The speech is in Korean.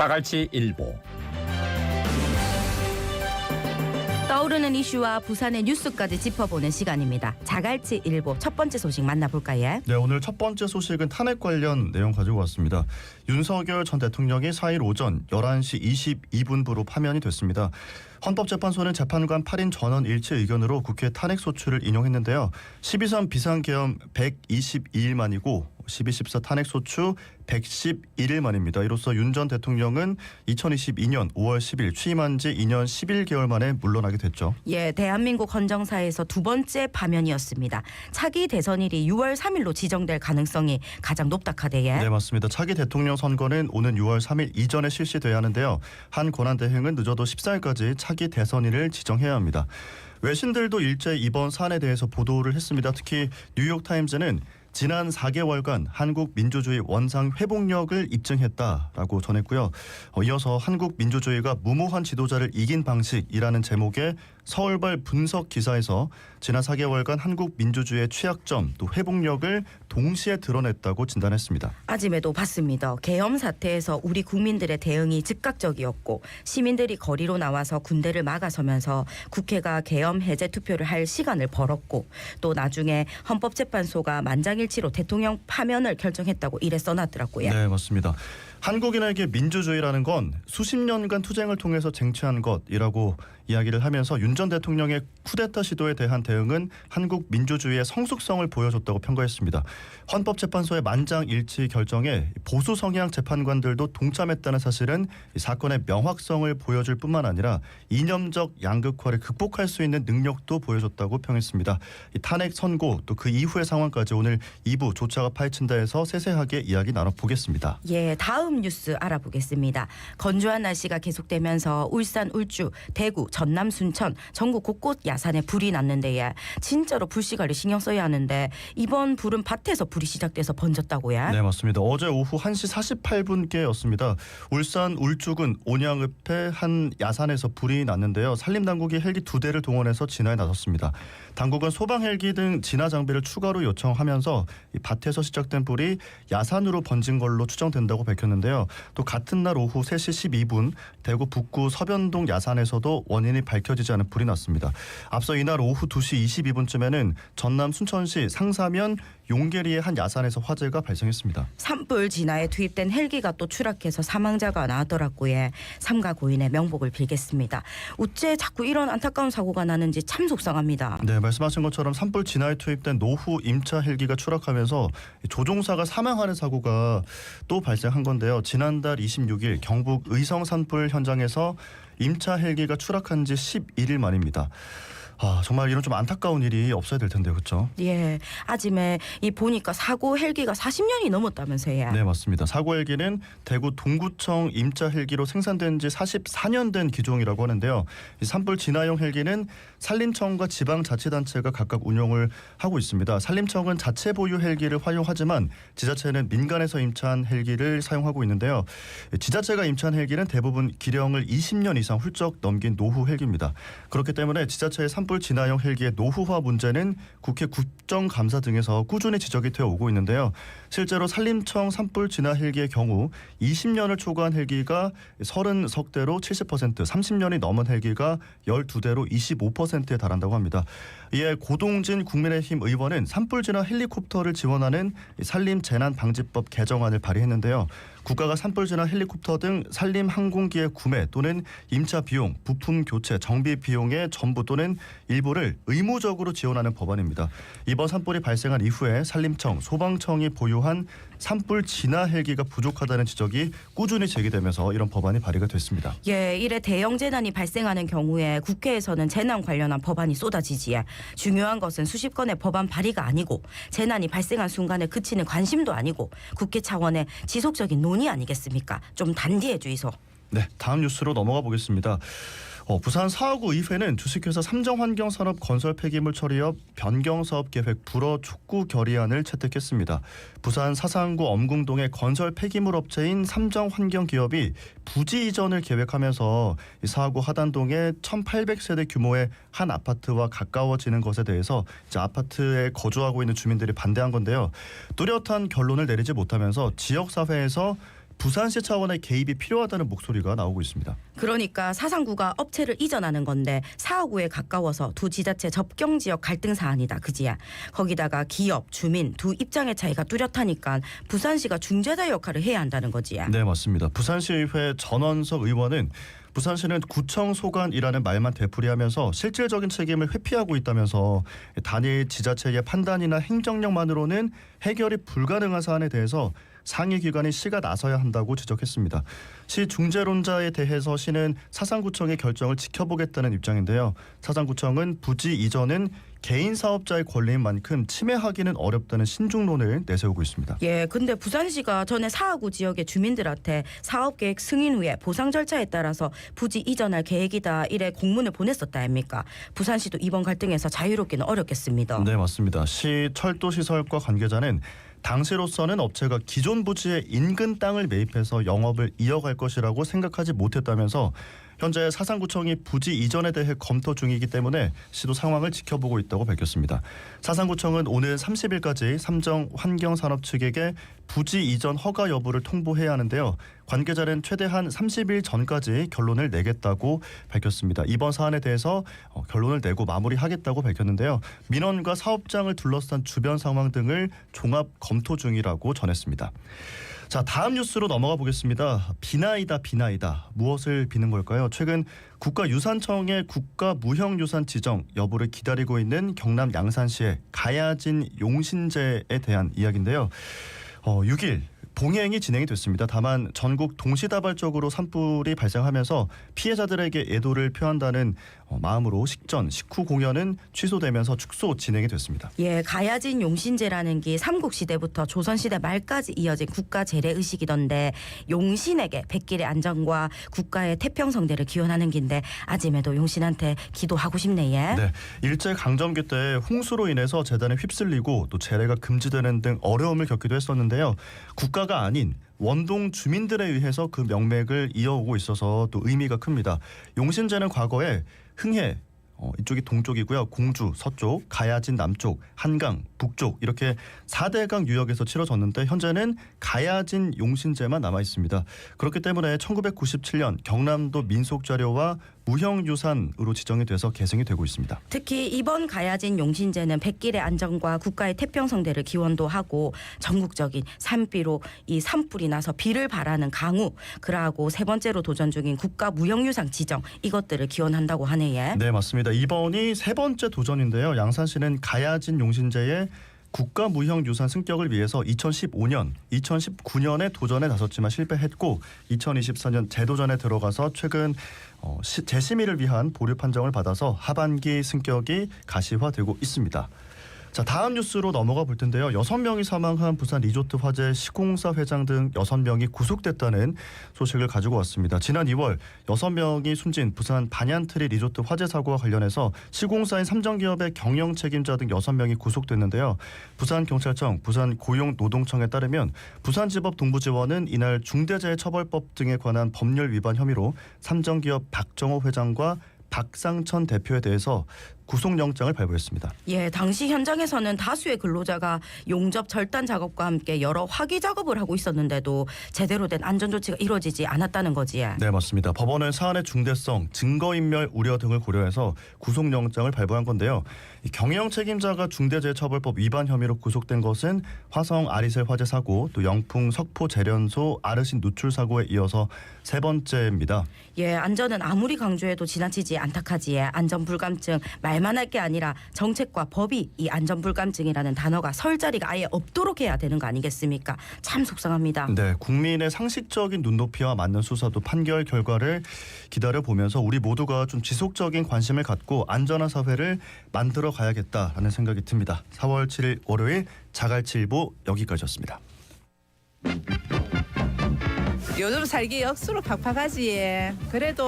자갈치 일보. 떠오르는 이슈와 부산의 뉴스까지 짚어보는 시간입니다. 자갈치 일보 첫 번째 소식 만나볼까요? 네, 오늘 첫 번째 소식은 탄핵 관련 내용 가지고 왔습니다. 윤석열 전 대통령이 4일 오전 11시 22분부로 파면이 됐습니다. 헌법재판소는 재판관 8인 전원 일치 의견으로 국회 탄핵소추를 인용했는데요. 12.3 비상계엄 122일 만이고 12.14 탄핵소추 111일 만입니다. 이로써 윤 전 대통령은 2022년 5월 10일 취임한 지 2년 11개월 만에 물러나게 됐죠. 예, 대한민국 헌정사에서 두 번째 파면이었습니다. 차기 대선일이 6월 3일로 지정될 가능성이 가장 높다 카대에. 네, 맞습니다. 차기 대통령 선거는 오는 6월 3일 이전에 실시돼야 하는데요. 한 권한대행은 늦어도 14일까지 차기 대선일을 지정해야 합니다. 외신들도 일제 이번 사안에 대해서 보도를 했습니다. 특히 뉴욕타임즈는 지난 4개월간 한국 민주주의 원상 회복력을 입증했다라고 전했고요. 이어서 한국 민주주의가 무모한 지도자를 이긴 방식이라는 제목의 서울발 분석 기사에서 지난 4개월간 한국 민주주의의 취약점 또 회복력을 동시에 드러냈다고 진단했습니다. 아침에도 봤습니다. 계엄 사태에서 우리 국민들의 대응이 즉각적이었고 시민들이 거리로 나와서 군대를 막아서면서 국회가 계엄 해제 투표를 할 시간을 벌었고 또 나중에 헌법재판소가 만장일치로 대통령 파면을 결정했다고 이래 써놨더라고요. 네, 맞습니다. 한국인에게 민주주의라는 건 수십 년간 투쟁을 통해서 쟁취한 것이라고 이야기를 하면서 윤 전 대통령의 쿠데타 시도에 대한 대응은 한국 민주주의의 성숙성을 보여줬다고 평가했습니다. 헌법재판소의 만장일치 결정에 보수 성향 재판관들도 동참했다는 사실은 이 사건의 명확성을 보여줄 뿐만 아니라 이념적 양극화를 극복할 수 있는 능력도 보여줬다고 평했습니다. 이 탄핵 선고 또 그 이후의 상황까지 오늘 2부 조차가 파헤친다에서 세세하게 이야기 나눠보겠습니다. 예, 다음 뉴스 알아보겠습니다. 건조한 날씨가 계속되면서 울산, 울주, 대구, 전남, 순천 전국 곳곳 야산에 불이 났는데 진짜로 불씨관리 신경 써야 하는데 이번 불은 밭에서 불이 시작돼서 번졌다고요? 네, 맞습니다. 어제 오후 1시 48분께였습니다. 울산 울주군 온양읍의 한 야산에서 불이 났는데요. 산림당국이 헬기 2대를 동원해서 진화에 나섰습니다. 당국은 소방 헬기 등 진화 장비를 추가로 요청하면서 이 밭에서 시작된 불이 야산으로 번진 걸로 추정된다고 밝혔는데요. 또 같은 날 오후 3시 12분 대구 북구 서변동 야산에서도 원인이 밝혀지지 않은 불이 났습니다. 앞서 이날 오후 2시 22분쯤에는 전남 순천시 상사면 용계리의 한 야산에서 화재가 발생했습니다. 산불 진화에 투입된 헬기가 또 추락해서 사망자가 나왔더라고요. 삼가 고인의 명복을 빌겠습니다. 어째 자꾸 이런 안타까운 사고가 나는지 참 속상합니다. 네, 말씀하신 것처럼 산불 진화에 투입된 노후 임차 헬기가 추락하면서 조종사가 사망하는 사고가 또 발생한 건데요. 지난달 26일 경북 의성 산불 현장에서 임차 헬기가 추락한 지 11일 만입니다. 정말 이런 좀 안타까운 일이 없어야 될 텐데요. 그렇죠? 예, 아침에 이 보니까 사고 헬기가 40년이 넘었다면서요. 네, 맞습니다. 사고 헬기는 대구 동구청 임차 헬기로 생산된 지 44년 된 기종이라고 하는데요. 이 산불 진화용 헬기는 산림청과 지방자치단체가 각각 운용을 하고 있습니다. 산림청은 자체 보유 헬기를 활용하지만 지자체는 민간에서 임차한 헬기를 사용하고 있는데요. 지자체가 임차한 헬기는 대부분 기령을 20년 이상 훌쩍 넘긴 노후 헬기입니다. 그렇기 때문에 지자체의 산불 진화용 헬기의 노후화 문제는 국회 국정감사 등에서 꾸준히 지적이 되어 오고 있는데요. 실제로 산림청 산불 진화 헬기의 경우 20년을 초과한 헬기가 30석대로 70%, 30년이 넘은 헬기가 12대로 25%에 달한다고 합니다. 이에 고동진 국민의힘 의원은 산불 진화 헬리콥터를 지원하는 산림재난방지법 개정안을 발의했는데요. 국가가 산불 진화 헬리콥터 등 산림 항공기의 구매 또는 임차 비용, 부품 교체, 정비 비용의 전부 또는 일부를 의무적으로 지원하는 법안입니다. 이번 산불이 발생한 이후에 산림청, 소방청이 보유한 산불 진화 헬기가 부족하다는 지적이 꾸준히 제기되면서 이런 법안이 발의가 됐습니다. 예, 이래 대형 재난이 발생하는 경우에 국회에서는 재난 관련한 법안이 쏟아지지에 중요한 것은 수십 건의 법안 발의가 아니고 재난이 발생한 순간에 그치는 관심도 아니고 국회 차원의 지속적인 논의 아니겠습니까? 좀 단디해 주이소. 네, 다음 뉴스로 넘어가 보겠습니다. 부산 사하구 의회는 주식회사 삼정환경산업 건설 폐기물 처리업 변경사업 계획 불허 촉구 결의안을 채택했습니다. 부산 사상구 엄궁동의 건설 폐기물 업체인 삼정환경기업이 부지 이전을 계획하면서 사하구 하단동의 1,800세대 규모의 한 아파트와 가까워지는 것에 대해서 이제 아파트에 거주하고 있는 주민들이 반대한 건데요. 뚜렷한 결론을 내리지 못하면서 지역사회에서 부산시 차원의 개입이 필요하다는 목소리가 나오고 있습니다. 그러니까 사상구가 업체를 이전하는 건데 사하구에 가까워서 두 지자체 접경 지역 갈등 사안이다. 그지야. 거기다가 기업, 주민 두 입장의 차이가 뚜렷하니까 부산시가 중재자 역할을 해야 한다는 거지야. 네, 맞습니다. 부산시의회 전원석 의원은 부산시는 구청 소관이라는 말만 되풀이하면서 실질적인 책임을 회피하고 있다면서 단일 지자체의 판단이나 행정력만으로는 해결이 불가능한 사안에 대해서 상위 기관인 시가 나서야 한다고 지적했습니다. 시 중재론자에 대해서 시는 사상구청의 결정을 지켜보겠다는 입장인데요. 사상구청은 부지 이전은 개인 사업자의 권리인 만큼 침해하기는 어렵다는 신중론을 내세우고 있습니다. 예, 근데 부산시가 전에 사하구 지역의 주민들한테 사업계획 승인 후에 보상 절차에 따라서 부지 이전할 계획이다 이래 공문을 보냈었다 아닙니까? 부산시도 이번 갈등에서 자유롭기는 어렵겠습니다. 네, 맞습니다. 시 철도시설과 관계자는 당시로서는 업체가 기존 부지의 인근 땅을 매입해서 영업을 이어갈 것이라고 생각하지 못했다면서 현재 사상구청이 부지 이전에 대해 검토 중이기 때문에 시도 상황을 지켜보고 있다고 밝혔습니다. 사상구청은 오늘 30일까지 삼정 환경산업 측에게 부지 이전 허가 여부를 통보해야 하는데요. 관계자는 최대한 30일 전까지 결론을 내겠다고 밝혔습니다. 이번 사안에 대해서 결론을 내고 마무리하겠다고 밝혔는데요. 민원과 사업장을 둘러싼 주변 상황 등을 종합 검토 중이라고 전했습니다. 자, 다음 뉴스로 넘어가 보겠습니다. 비나이다 비나이다. 무엇을 비는 걸까요? 최근 국가유산청의 국가무형유산 지정 여부를 기다리고 있는 경남 양산시의 가야진 용신제에 대한 이야기인데요. 6일 봉행이 진행이 됐습니다. 다만 전국 동시다발적으로 산불이 발생하면서 피해자들에게 애도를 표한다는 마음으로 식전, 식후 공연은 취소되면서 축소 진행이 됐습니다. 예, 가야진 용신제라는 게 삼국시대부터 조선시대 말까지 이어진 국가 재래 의식이던데 용신에게 백길의 안전과 국가의 태평성대를 기원하는 긴데 아침에도 용신한테 기도하고 싶네. 예. 네, 일제강점기 때 홍수로 인해서 재단에 휩쓸리고 또 재래가 금지되는 등 어려움을 겪기도 했었는데요. 국가가 아닌 원동 주민들에 의해서 그 명맥을 이어오고 있어서 또 의미가 큽니다. 용신제는 과거에 흥해 이쪽이 동쪽이고요. 공주 서쪽, 가야진 남쪽, 한강 북쪽 이렇게 4대강 유역에서 치러졌는데 현재는 가야진 용신제만 남아 있습니다. 그렇기 때문에 1997년 경남도 민속자료와 무형유산으로 지정이 돼서 계승이 되고 있습니다. 특히 이번 가야진 용신제는 백길의 안전과 국가의 태평성대를 기원도 하고 전국적인 산비로 이 산불이 나서 비를 발하는 강우, 그러고 세 번째로 도전 중인 국가 무형유산 지정 이것들을 기원한다고 하네요. 네, 맞습니다. 이번이 세 번째 도전인데요. 양산시는 가야진 용신제의 국가무형유산 승격을 위해서 2015년, 2019년에 도전에 나섰지만 실패했고 2024년 재도전에 들어가서 최근 재심의를 위한 보류 판정을 받아서 하반기 승격이 가시화되고 있습니다. 자, 다음 뉴스로 넘어가 볼 텐데요. 6명이 사망한 부산 리조트 화재 시공사 회장 등 6명이 구속됐다는 소식을 가지고 왔습니다. 지난 2월 6명이 숨진 부산 반얀트리 리조트 화재 사고와 관련해서 시공사인 삼정기업의 경영 책임자 등 6명이 구속됐는데요. 부산경찰청, 부산고용노동청에 따르면 부산지법 동부지원은 이날 중대재해처벌법 등에 관한 법률 위반 혐의로 삼정기업 박정호 회장과 박상천 대표에 대해서 구속영장을 발부했습니다. 예, 당시 현장에서는 다수의 근로자가 용접 절단 작업과 함께 여러 화기 작업을 하고 있었는데도 제대로 된 안전 조치가 이루어지지 않았다는 거지. 네, 맞습니다. 법원은 사안의 중대성, 증거인멸 우려 등을 고려해서 구속영장을 발부한 건데요. 경영 책임자가 중대재해처벌법 위반 혐의로 구속된 것은 화성 아리셀 화재 사고, 또 영풍 석포 재련소 아르신 누출 사고에 이어서 세 번째입니다. 예, 안전은 아무리 강조해도 지나치지 않다카지에 안전불감증 말만 할 게 아니라 정책과 법이 이 안전불감증이라는 단어가 설 자리가 아예 없도록 해야 되는 거 아니겠습니까? 참 속상합니다. 네, 국민의 상식적인 눈높이와 맞는 수사도 판결 결과를 기다려보면서 우리 모두가 좀 지속적인 관심을 갖고 안전한 사회를 만들어 가야겠다라는 생각이 듭니다. 4월 7일 월요일 자갈치일보 여기까지였습니다. 요즘 살기 억수로 팍팍하지. 그래도